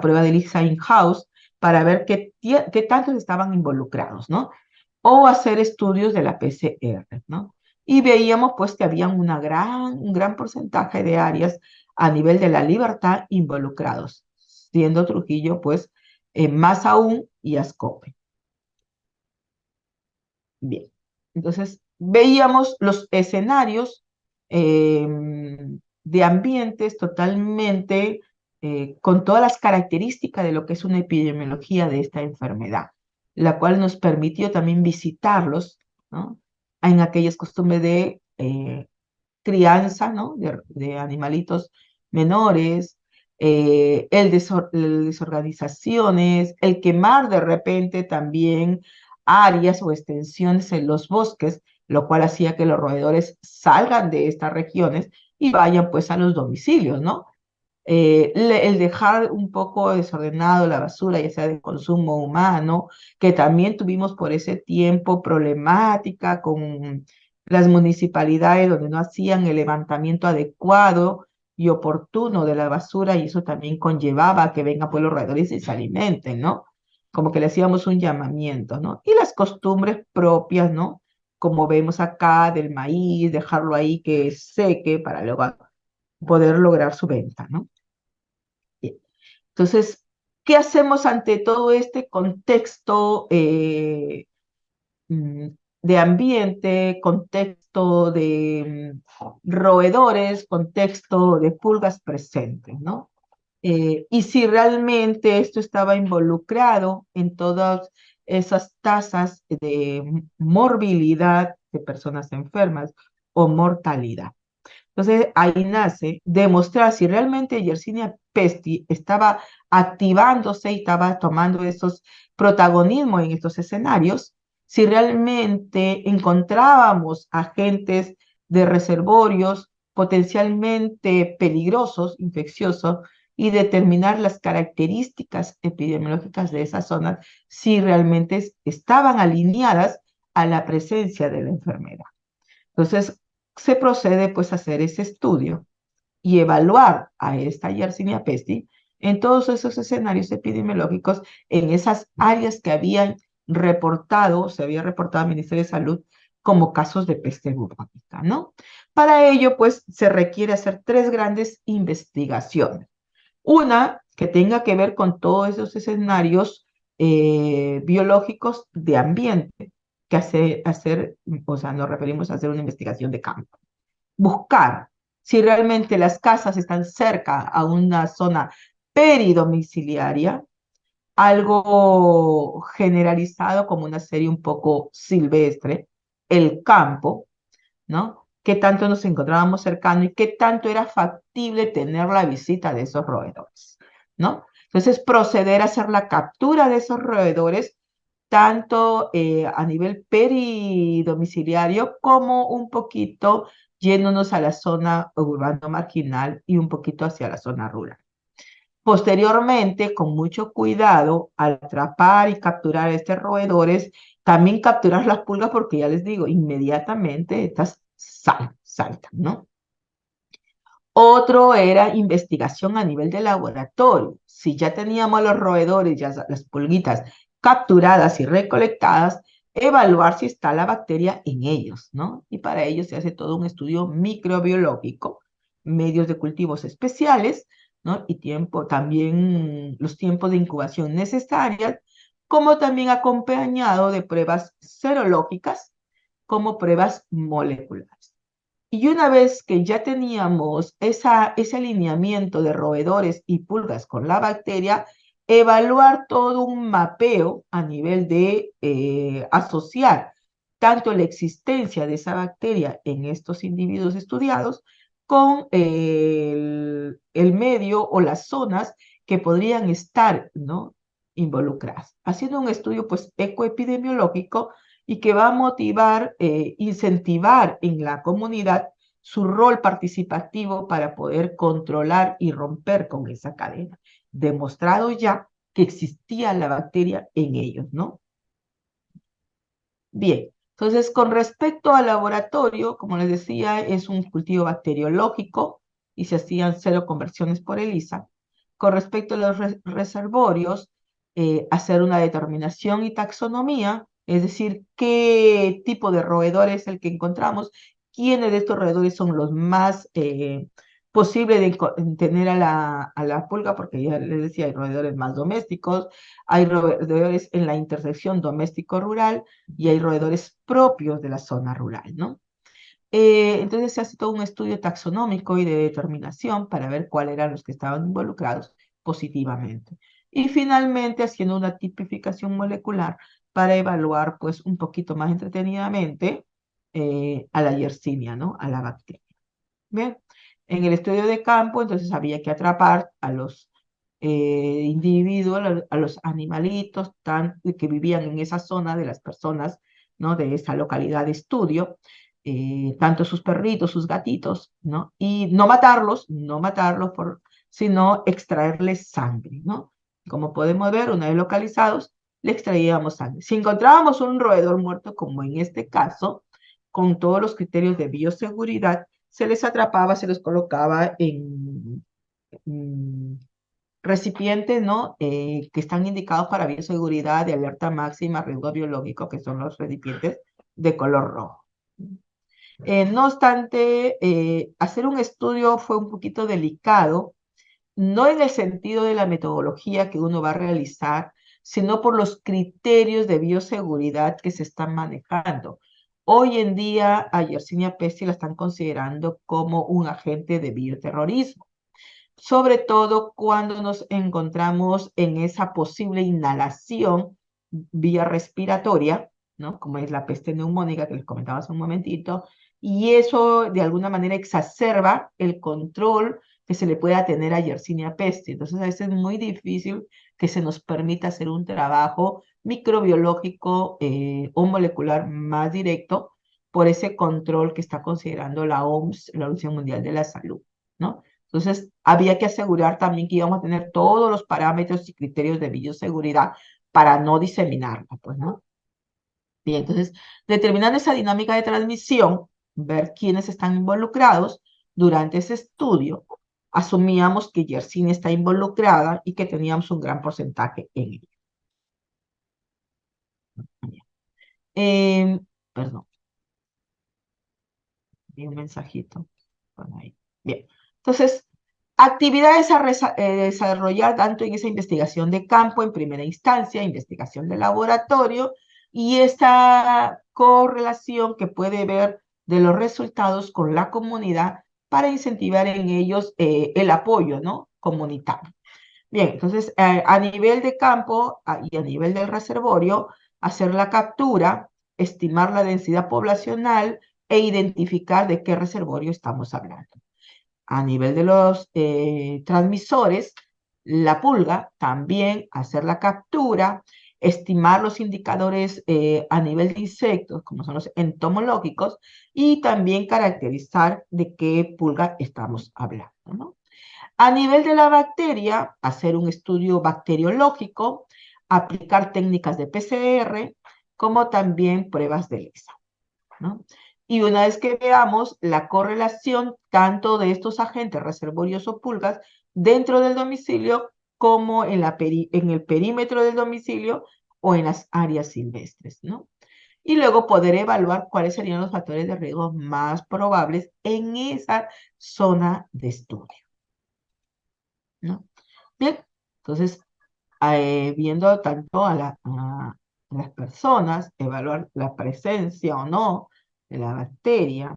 prueba de ELISA in-house para ver qué tantos estaban involucrados, ¿no? O hacer estudios de la PCR, ¿no? Y veíamos pues que había un gran porcentaje de áreas a nivel de la Libertad involucrados, siendo Trujillo pues más aún, y Ascope. Bien, entonces veíamos los escenarios eh, de ambientes totalmente con todas las características de lo que es una epidemiología de esta enfermedad, la cual nos permitió también visitarlos, ¿no?, en aquellas costumbres de crianza, ¿no?, de animalitos menores, desorganizaciones, el quemar de repente también áreas o extensiones en los bosques, lo cual hacía que los roedores salgan de estas regiones y vayan pues a los domicilios, ¿no? El dejar un poco desordenado la basura, ya sea de consumo humano, que también tuvimos por ese tiempo problemática con las municipalidades donde no hacían el levantamiento adecuado y oportuno de la basura, y eso también conllevaba que vengan pues los roedores y se alimenten, ¿no? Como que le hacíamos un llamamiento, ¿no? Y las costumbres propias, ¿no?, como vemos acá, del maíz, dejarlo ahí que seque para luego poder lograr su venta, ¿no? Bien. Entonces, ¿qué hacemos ante todo este contexto mm, de ambiente, contexto de roedores, contexto de pulgas presentes, ¿no? Y si realmente esto estaba involucrado en todas esas tasas de morbilidad de personas enfermas o mortalidad. Entonces ahí nace demostrar si realmente Yersinia pestis estaba activándose y estaba tomando esos protagonismos en estos escenarios, si realmente encontrábamos agentes de reservorios potencialmente peligrosos, infecciosos, y determinar las características epidemiológicas de esas zonas, si realmente estaban alineadas a la presencia de la enfermedad. Entonces, se procede pues a hacer ese estudio y evaluar a esta Yersinia pestis en todos esos escenarios epidemiológicos, en esas áreas que habían reportado, se había reportado al Ministerio de Salud como casos de peste bubónica, ¿no? Para ello, pues, se requiere hacer tres grandes investigaciones. Una que tenga que ver con todos esos escenarios biológicos de ambiente, que hacer, o sea, nos referimos a hacer una investigación de campo. Buscar si realmente las casas están cerca a una zona peridomiciliaria, algo generalizado como una serie un poco silvestre, el campo, ¿no? ¿Qué tanto nos encontrábamos cercanos y qué tanto era factible tener la visita de esos roedores, ¿no? Entonces, proceder a hacer la captura de esos roedores, tanto a nivel peridomiciliario como un poquito yéndonos a la zona urbano marginal y un poquito hacia la zona rural. Posteriormente, con mucho cuidado, al atrapar y capturar estos roedores, también capturar las pulgas porque ya les digo, inmediatamente estas saltan, ¿no? Otro era investigación a nivel de laboratorio. Si ya teníamos los roedores, ya las pulguitas capturadas y recolectadas, evaluar si está la bacteria en ellos, ¿no? Y para ello se hace todo un estudio microbiológico, medios de cultivos especiales, ¿no? Y también los tiempos de incubación necesarias, como también acompañado de pruebas serológicas como pruebas moleculares. Y una vez que ya teníamos ese alineamiento de roedores y pulgas con la bacteria, evaluar todo un mapeo a nivel de asociar tanto la existencia de esa bacteria en estos individuos estudiados con el medio o las zonas que podrían estar, ¿no?, involucradas, haciendo un estudio pues ecoepidemiológico y que va a motivar, incentivar en la comunidad su rol participativo para poder controlar y romper con esa cadena. Demostrado ya que existía la bacteria en ellos, ¿no? Bien, entonces con respecto al laboratorio, como les decía, es un cultivo bacteriológico y se hacían 0 conversiones por ELISA. Con respecto a los reservorios, hacer una determinación y taxonomía, es decir, qué tipo de roedor es el que encontramos, quiénes de estos roedores son los más posibles de tener a la pulga, porque ya les decía, hay roedores más domésticos, hay roedores en la intersección doméstico-rural y hay roedores propios de la zona rural, ¿no? Entonces se hace todo un estudio taxonómico y de determinación para ver cuáles eran los que estaban involucrados positivamente. Y finalmente haciendo una tipificación molecular para evaluar pues un poquito más entretenidamente a la Yersinia, ¿no? A la bacteria. Bien, en el estudio de campo entonces había que atrapar a los individuos, a los animalitos que vivían en esa zona de las personas, ¿no?, de esa localidad de estudio, tanto sus perritos, sus gatitos, ¿no? Y no matarlos, sino extraerles sangre, ¿no? Como podemos ver, una vez localizados, le extraíamos sangre. Si encontrábamos un roedor muerto, como en este caso, con todos los criterios de bioseguridad, se les atrapaba, se les colocaba en recipientes, ¿no?, que están indicados para bioseguridad de alerta máxima, riesgo biológico, que son los recipientes de color rojo. No obstante, hacer un estudio fue un poquito delicado, no en el sentido de la metodología que uno va a realizar, sino por los criterios de bioseguridad que se están manejando. Hoy en día a Yersinia pestis la están considerando como un agente de bioterrorismo, sobre todo cuando nos encontramos en esa posible inhalación vía respiratoria, ¿no? Como es la peste neumónica que les comentaba hace un momentito, y eso de alguna manera exacerba el control que se le pueda tener a Yersinia pestis. Entonces, a veces es muy difícil que se nos permita hacer un trabajo microbiológico o molecular más directo por ese control que está considerando la OMS, la Organización Mundial de la Salud, ¿no? Entonces, había que asegurar también que íbamos a tener todos los parámetros y criterios de bioseguridad para no diseminarla, pues, ¿no? Bien, entonces, determinando esa dinámica de transmisión, ver quiénes están involucrados durante ese estudio, asumíamos que Yersinia está involucrada y que teníamos un gran porcentaje en ella. Perdón, vi un mensajito por ahí. Bien, entonces, actividades a desarrollar tanto en esa investigación de campo en primera instancia, investigación de laboratorio, y esta correlación que puede ver de los resultados con la comunidad para incentivar en ellos el apoyo, ¿no? Comunitario. Bien, entonces a nivel de campo y a nivel del reservorio, hacer la captura, estimar la densidad poblacional e identificar de qué reservorio estamos hablando. A nivel de los transmisores, la pulga, también hacer la captura, estimar los indicadores a nivel de insectos, como son los entomológicos, y también caracterizar de qué pulga estamos hablando, ¿no? A nivel de la bacteria, hacer un estudio bacteriológico, aplicar técnicas de PCR, como también pruebas de ELISA, ¿no? Y una vez que veamos la correlación tanto de estos agentes reservorios o pulgas dentro del domicilio como en el perímetro del domicilio o en las áreas silvestres, ¿no? Y luego poder evaluar cuáles serían los factores de riesgo más probables en esa zona de estudio, ¿no? Bien, entonces, viendo tanto a las personas, evaluar la presencia o no de la bacteria,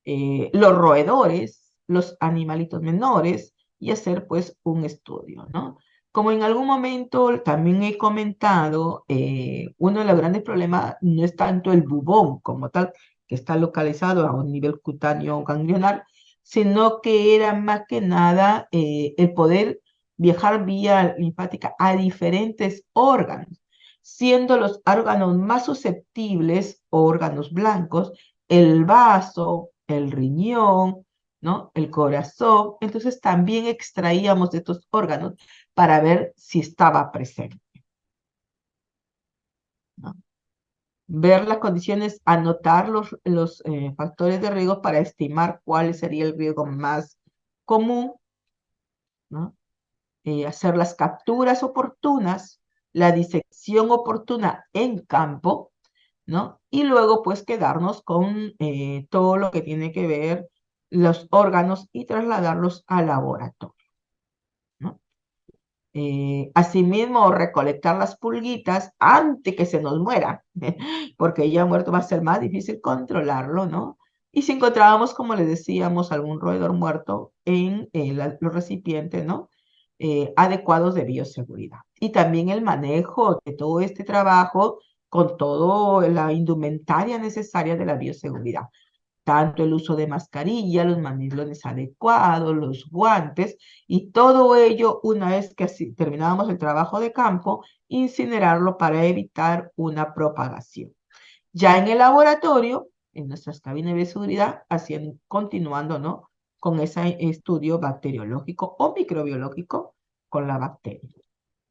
los roedores, los animalitos menores, y hacer pues un estudio, ¿no? Como en algún momento también he comentado, uno de los grandes problemas no es tanto el bubón como tal, que está localizado a un nivel cutáneo ganglionar, sino que era más que nada el poder viajar vía linfática a diferentes órganos, siendo los órganos más susceptibles, órganos blancos, el vaso, el riñón, ¿no? El corazón. Entonces también extraíamos de estos órganos para ver si estaba presente, ¿no? Ver las condiciones, anotar los factores de riesgo para estimar cuál sería el riesgo más común, ¿no? Hacer las capturas oportunas, la disección oportuna en campo, ¿no? Y luego pues quedarnos con todo lo que tiene que ver los órganos y trasladarlos al laboratorio, ¿no? Asimismo, recolectar las pulguitas antes que se nos muera, porque ya muerto va a ser más difícil controlarlo, ¿no? Y si encontrábamos, como les decíamos, algún roedor muerto en los recipientes, ¿no? Adecuados de bioseguridad. Y también el manejo de todo este trabajo con toda la indumentaria necesaria de la bioseguridad, tanto el uso de mascarilla, los manilones adecuados, los guantes, y todo ello, una vez que terminábamos el trabajo de campo, incinerarlo para evitar una propagación. Ya en el laboratorio, en nuestras cabinas de bioseguridad, continuando, ¿no? Con ese estudio bacteriológico o microbiológico con la bacteria,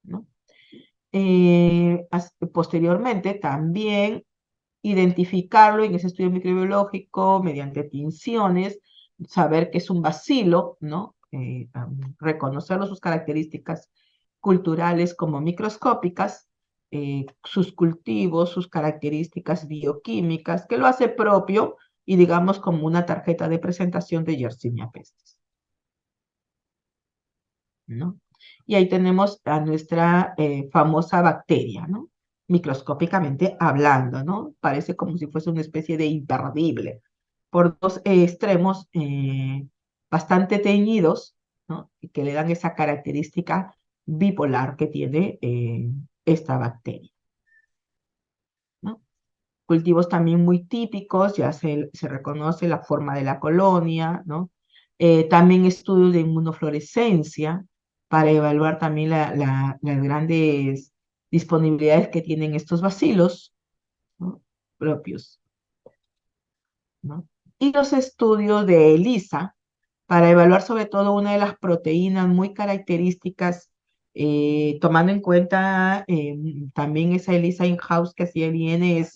¿no? Posteriormente, también identificarlo en ese estudio microbiológico mediante tinciones, saber que es un bacilo, ¿no? Reconocerlo sus características culturales como microscópicas, sus cultivos, sus características bioquímicas, que lo hace propio y digamos como una tarjeta de presentación de Yersinia pestis, ¿no? Y ahí tenemos a nuestra famosa bacteria, ¿no? Microscópicamente hablando, ¿no? Parece como si fuese una especie de imperdible, por dos extremos bastante teñidos, ¿no? Y que le dan esa característica bipolar que tiene esta bacteria, ¿no? Cultivos también muy típicos, ya se reconoce la forma de la colonia, ¿no? También estudios de inmunofluorescencia para evaluar también las grandes disponibilidades que tienen estos bacilos, ¿no? Propios, ¿no? Y los estudios de ELISA para evaluar sobre todo una de las proteínas muy características, tomando en cuenta también esa ELISA in-house que hacía el INS.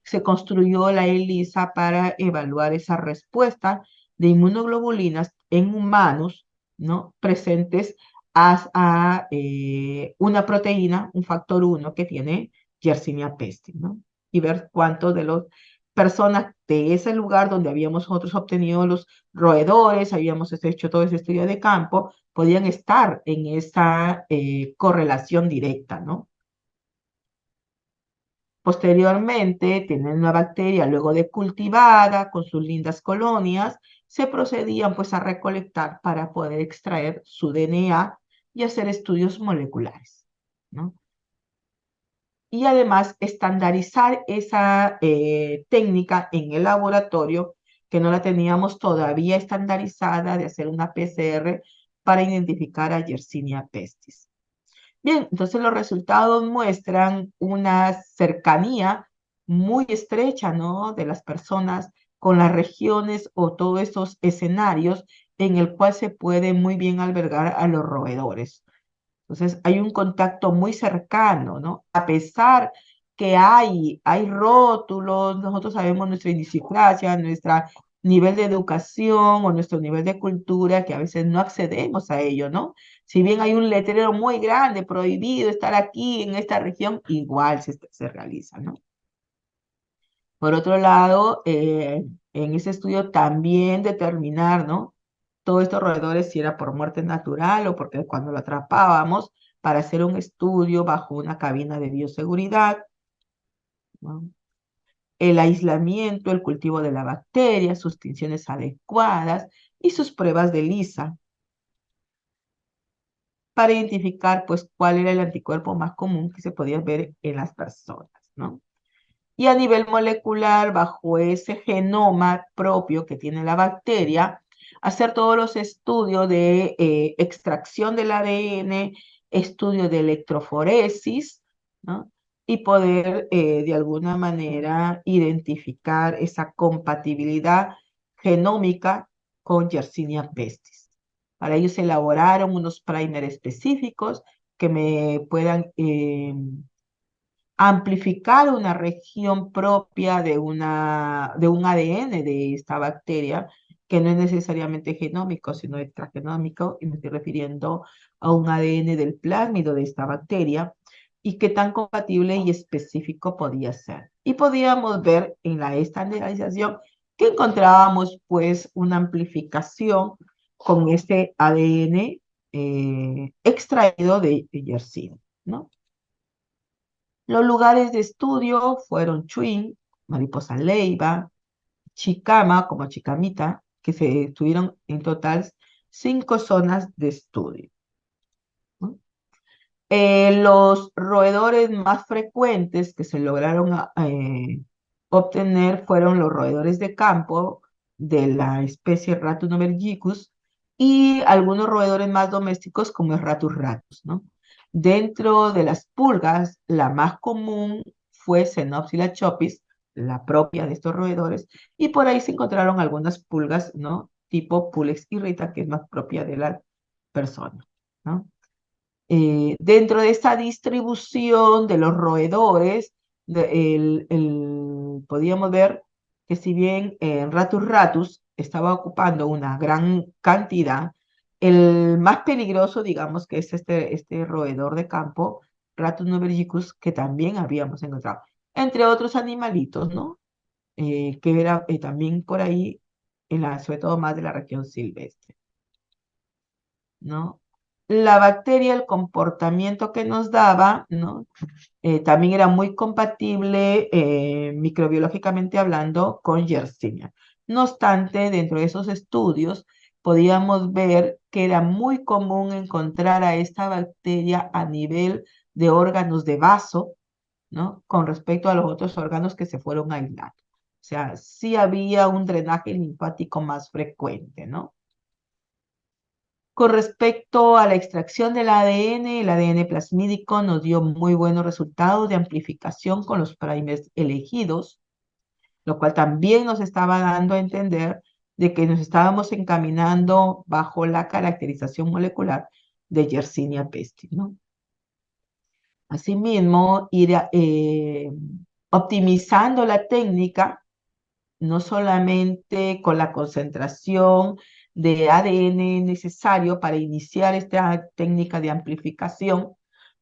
Se construyó la ELISA para evaluar esa respuesta de inmunoglobulinas en humanos, ¿no? Presentes a una proteína, un factor 1 que tiene Yersinia pestis, ¿no? Y ver cuántos de las personas de ese lugar donde habíamos nosotros obtenido los roedores, habíamos hecho todo ese estudio de campo, podían estar en esa correlación directa, ¿no? Posteriormente, tienen una bacteria luego de cultivada con sus lindas colonias, se procedían pues a recolectar para poder extraer su DNA y hacer estudios moleculares, ¿no? Y además estandarizar esa técnica en el laboratorio, que no la teníamos todavía estandarizada, de hacer una PCR para identificar a Yersinia pestis. Bien, entonces los resultados muestran una cercanía muy estrecha, ¿no? De las personas con las regiones o todos esos escenarios en el cual se puede muy bien albergar a los roedores. Entonces hay un contacto muy cercano, ¿no? A pesar que hay rótulos, nosotros sabemos nuestra idiosincrasia, nuestro nivel de educación o nuestro nivel de cultura, que a veces no accedemos a ello, ¿no? Si bien hay un letrero muy grande, prohibido estar aquí en esta región, igual se realiza, ¿no? Por otro lado, en ese estudio también determinar, ¿no? Todos estos roedores si era por muerte natural o porque cuando lo atrapábamos para hacer un estudio bajo una cabina de bioseguridad, ¿no? El aislamiento, el cultivo de la bacteria, sus tinciones adecuadas y sus pruebas de ELISA para identificar pues cuál era el anticuerpo más común que se podía ver en las personas, ¿no? Y a nivel molecular, bajo ese genoma propio que tiene la bacteria, hacer todos los estudios de extracción del ADN, estudio de electroforesis, ¿no? Y poder de alguna manera identificar esa compatibilidad genómica con Yersinia pestis. Para ello se elaboraron unos primers específicos que me puedan amplificar una región propia de un ADN de esta bacteria, que no es necesariamente genómico, sino extragenómico, y me estoy refiriendo a un ADN del plásmido de esta bacteria, y qué tan compatible y específico podía ser. Y podíamos ver en la estandarización que encontrábamos pues una amplificación con este ADN extraído de Yersinia, ¿no? Los lugares de estudio fueron Chuín, Mariposa Leiva, Chicama, como Chicamita, que se estuvieron en total 5 zonas de estudio, ¿no? Los roedores más frecuentes que se lograron obtener fueron los roedores de campo de la especie Ratus novergicus y algunos roedores más domésticos como el Ratus ratus, ¿no? Dentro de las pulgas, la más común fue Xenopsila chopis, la propia de estos roedores, y por ahí se encontraron algunas pulgas, ¿no? Tipo Pulex irrita, que es más propia de la persona, ¿no? Dentro de esta distribución de los roedores, podíamos ver que si bien Ratus ratus estaba ocupando una gran cantidad, el más peligroso, digamos, que es este roedor de campo, Ratus nubericus, que también habíamos encontrado, entre otros animalitos, ¿no? Que era también por ahí, sobre todo más de la región silvestre, ¿no? La bacteria, el comportamiento que nos daba, ¿no? También era muy compatible microbiológicamente hablando con Yersinia. No obstante, dentro de esos estudios podíamos ver que era muy común encontrar a esta bacteria a nivel de órganos de vaso, ¿no? Con respecto a los otros órganos que se fueron aislando. O sea, sí había un drenaje linfático más frecuente, ¿no? Con respecto a la extracción del ADN, el ADN plasmídico nos dio muy buenos resultados de amplificación con los primers elegidos, lo cual también nos estaba dando a entender de que nos estábamos encaminando bajo la caracterización molecular de Yersinia pestis, ¿no? Asimismo, ir optimizando la técnica, no solamente con la concentración de ADN necesario para iniciar esta técnica de amplificación,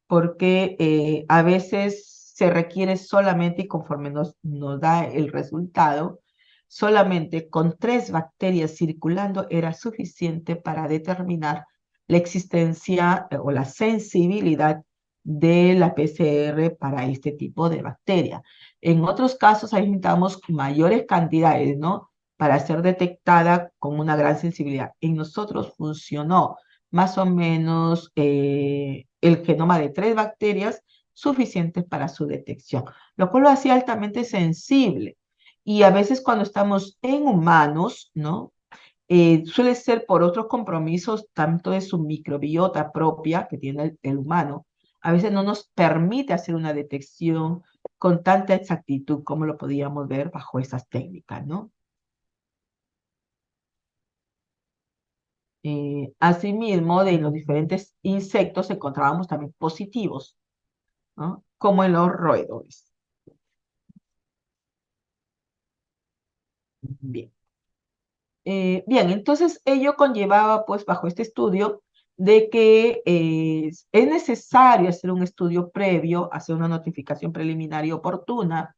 porque a veces se requiere solamente, y conforme nos da el resultado, solamente con 3 bacterias circulando era suficiente para determinar la existencia o la sensibilidad de la PCR para este tipo de bacteria. En otros casos ahí necesitamos mayores cantidades, ¿no? Para ser detectada con una gran sensibilidad. En nosotros funcionó más o menos el genoma de 3 bacterias suficientes para su detección, lo cual lo hacía altamente sensible. Y a veces cuando estamos en humanos, ¿no? Suele ser por otros compromisos, tanto de su microbiota propia que tiene el humano, a veces no nos permite hacer una detección con tanta exactitud como lo podíamos ver bajo esas técnicas, ¿no? Asimismo, de los diferentes insectos encontrábamos también positivos, ¿no? Como en los roedores. Bien. Bien, entonces ello conllevaba, pues, bajo este estudio, de que es necesario hacer un estudio previo, hacer una notificación preliminar y oportuna,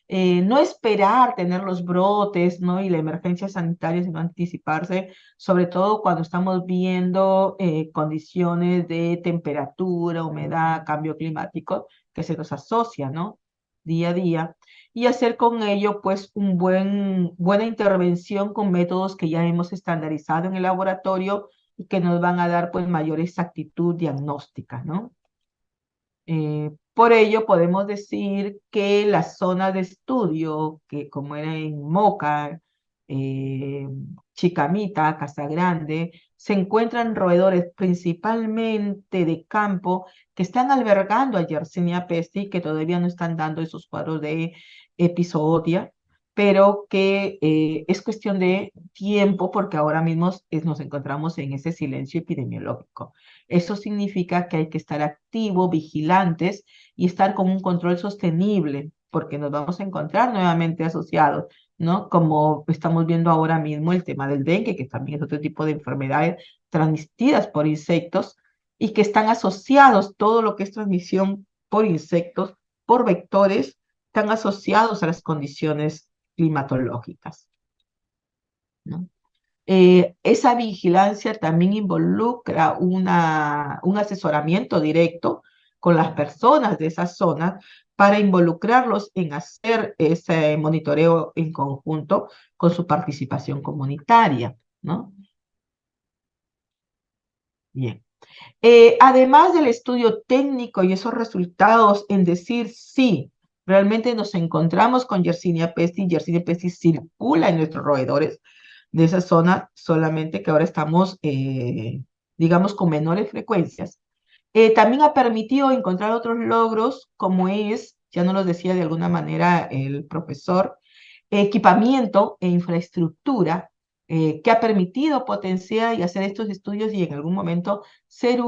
no esperar tener los brotes, ¿no? Y la emergencia sanitaria, sino anticiparse, sobre todo cuando estamos viendo condiciones de temperatura, humedad, cambio climático que se nos asocia, ¿no? Día a día, y hacer con ello, pues, buena intervención con métodos que ya hemos estandarizado en el laboratorio y que nos van a dar, pues, mayor exactitud diagnóstica, ¿no? Por ello, podemos decir que la zona de estudio, que como era en Moca, eh, Chicamita, Casagrande, se encuentran roedores principalmente de campo que están albergando a Yersinia pestis, que todavía no están dando esos cuadros de episodia, pero que es cuestión de tiempo porque ahora mismo nos encontramos en ese silencio epidemiológico. Eso significa que hay que estar activos, vigilantes y estar con un control sostenible, porque nos vamos a encontrar nuevamente asociados, ¿no? Como estamos viendo ahora mismo el tema del dengue, que también es otro tipo de enfermedades transmitidas por insectos y que están asociados, todo lo que es transmisión por insectos, por vectores, están asociados a las condiciones climatológicas, ¿no? Esa vigilancia también involucra un asesoramiento directo con las personas de esas zonas para involucrarlos en hacer ese monitoreo en conjunto con su participación comunitaria, ¿no? Bien. Además del estudio técnico y esos resultados en decir sí, realmente nos encontramos con Yersinia pestis circula en nuestros roedores de esa zona, solamente que ahora estamos, digamos, con menores frecuencias. También ha permitido encontrar otros logros, como es, ya nos lo decía de alguna manera el profesor, equipamiento e infraestructura que ha permitido potenciar y hacer estos estudios y en algún momento ser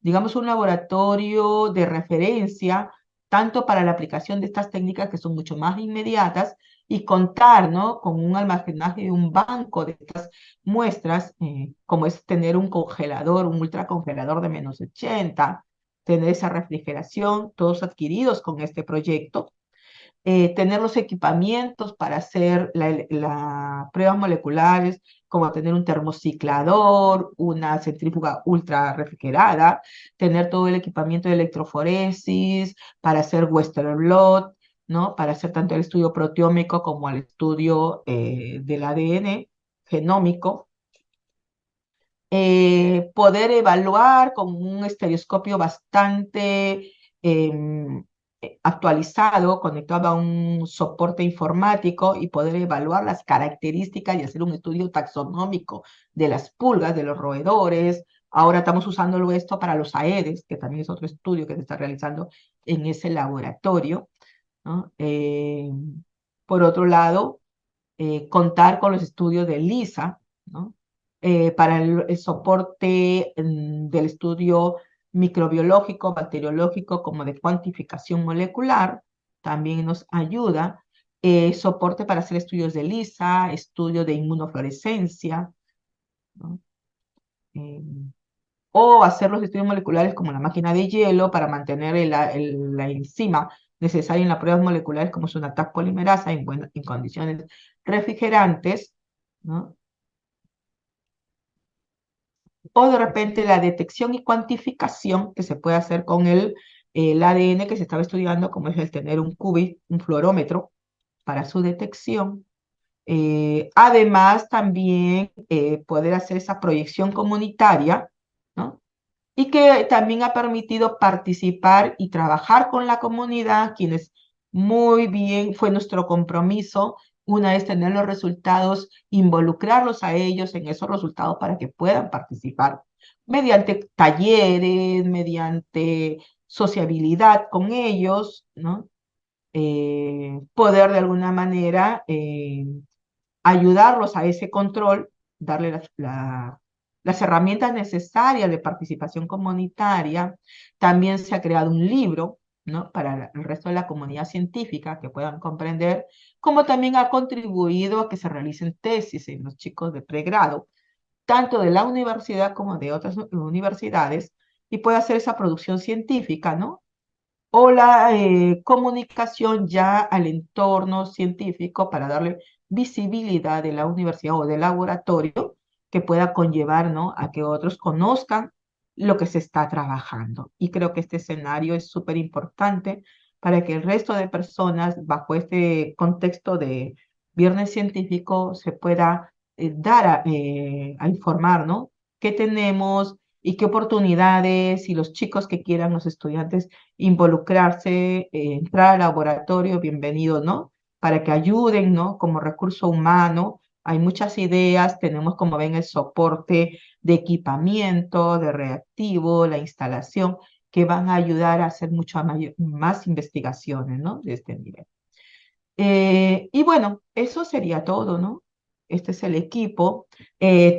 digamos, un laboratorio de referencia, tanto para la aplicación de estas técnicas que son mucho más inmediatas y contar, ¿no? Con un almacenaje y un banco de estas muestras, como es tener un congelador, un ultracongelador de -80, tener esa refrigeración, todos adquiridos con este proyecto, tener los equipamientos para hacer las pruebas moleculares, como tener un termociclador, una centrífuga ultra refrigerada, tener todo el equipamiento de electroforesis para hacer Western blot, ¿no? Para hacer tanto el estudio proteómico como el estudio del ADN genómico. Poder evaluar con un estereoscopio bastante actualizado, conectado a un soporte informático y poder evaluar las características y hacer un estudio taxonómico de las pulgas, de los roedores. Ahora estamos usándolo esto para los aedes, que también es otro estudio que se está realizando en ese laboratorio, ¿no? Por otro lado, contar con los estudios de LISA, ¿no? Para el soporte del estudio microbiológico, bacteriológico, como de cuantificación molecular, también nos ayuda. Soporte para hacer estudios de LISA, estudios de inmunofluorescencia, ¿no? O hacer los estudios moleculares como la máquina de hielo para mantener la enzima necesaria en las pruebas moleculares, como es una TAC polimerasa en condiciones refrigerantes, ¿no? O de repente la detección y cuantificación que se puede hacer con el ADN que se estaba estudiando, como es el tener un qubit, un fluorómetro, para su detección. Además, también poder hacer esa proyección comunitaria, ¿no? Y que también ha permitido participar y trabajar con la comunidad, quienes muy bien fue nuestro compromiso, una vez tener los resultados, involucrarlos a ellos en esos resultados para que puedan participar mediante talleres, mediante sociabilidad con ellos, ¿no? Poder de alguna manera ayudarlos a ese control, darle las herramientas necesarias de participación comunitaria. También se ha creado un libro, ¿no? Para el resto de la comunidad científica que puedan comprender, como también ha contribuido a que se realicen tesis en los chicos de pregrado, tanto de la universidad como de otras universidades, y puede hacer esa producción científica, ¿no? O la comunicación ya al entorno científico para darle visibilidad de la universidad o del laboratorio que pueda conllevar, ¿no? A que otros conozcan lo que se está trabajando. Y creo que este escenario es súper importante para que el resto de personas, bajo este contexto de Viernes Científico, se pueda dar a informar, ¿no? ¿Qué tenemos y qué oportunidades? Y los chicos que quieran, los estudiantes, involucrarse, entrar al laboratorio, bienvenido, ¿no? Para que ayuden, ¿no? Como recurso humano, hay muchas ideas, tenemos, como ven, el soporte de equipamiento, de reactivo, la instalación, que van a ayudar a hacer mucho más investigaciones, ¿no? De este nivel. Y bueno, eso sería todo, ¿no? Este es el equipo,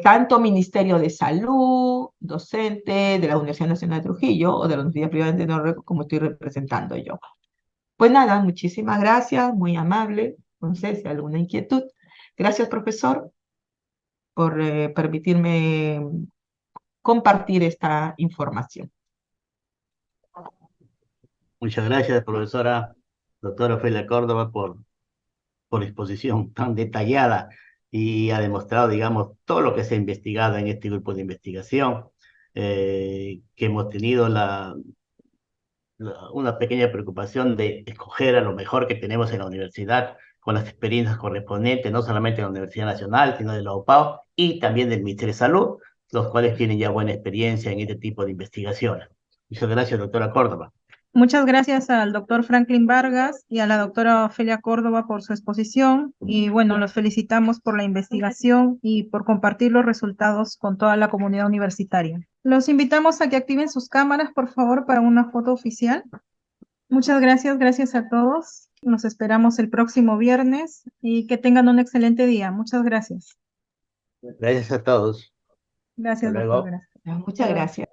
tanto Ministerio de Salud, docente de la Universidad Nacional de Trujillo o de la Universidad Privada de Noruega, como estoy representando yo. Pues nada, muchísimas gracias, muy amable. No sé si hay alguna inquietud. Gracias, profesor, por permitirme compartir esta información. Muchas gracias, profesora doctora Ofelia Córdoba, por exposición tan detallada y ha demostrado, digamos, todo lo que se ha investigado en este grupo de investigación, que hemos tenido una pequeña preocupación de escoger a lo mejor que tenemos en la universidad con las experiencias correspondientes, no solamente de la Universidad Nacional, sino de la UPAO y también del Ministerio de Salud, los cuales tienen ya buena experiencia en este tipo de investigaciones. Muchas gracias, doctora Córdoba. Muchas gracias al doctor Franklin Vargas y a la doctora Ofelia Córdoba por su exposición y bueno, los felicitamos por la investigación y por compartir los resultados con toda la comunidad universitaria. Los invitamos a que activen sus cámaras, por favor, para una foto oficial. Muchas gracias, gracias a todos. Nos esperamos el próximo viernes y que tengan un excelente día. Muchas gracias. Gracias a todos. Gracias, Hasta doctor. luego. Gracias. Muchas gracias.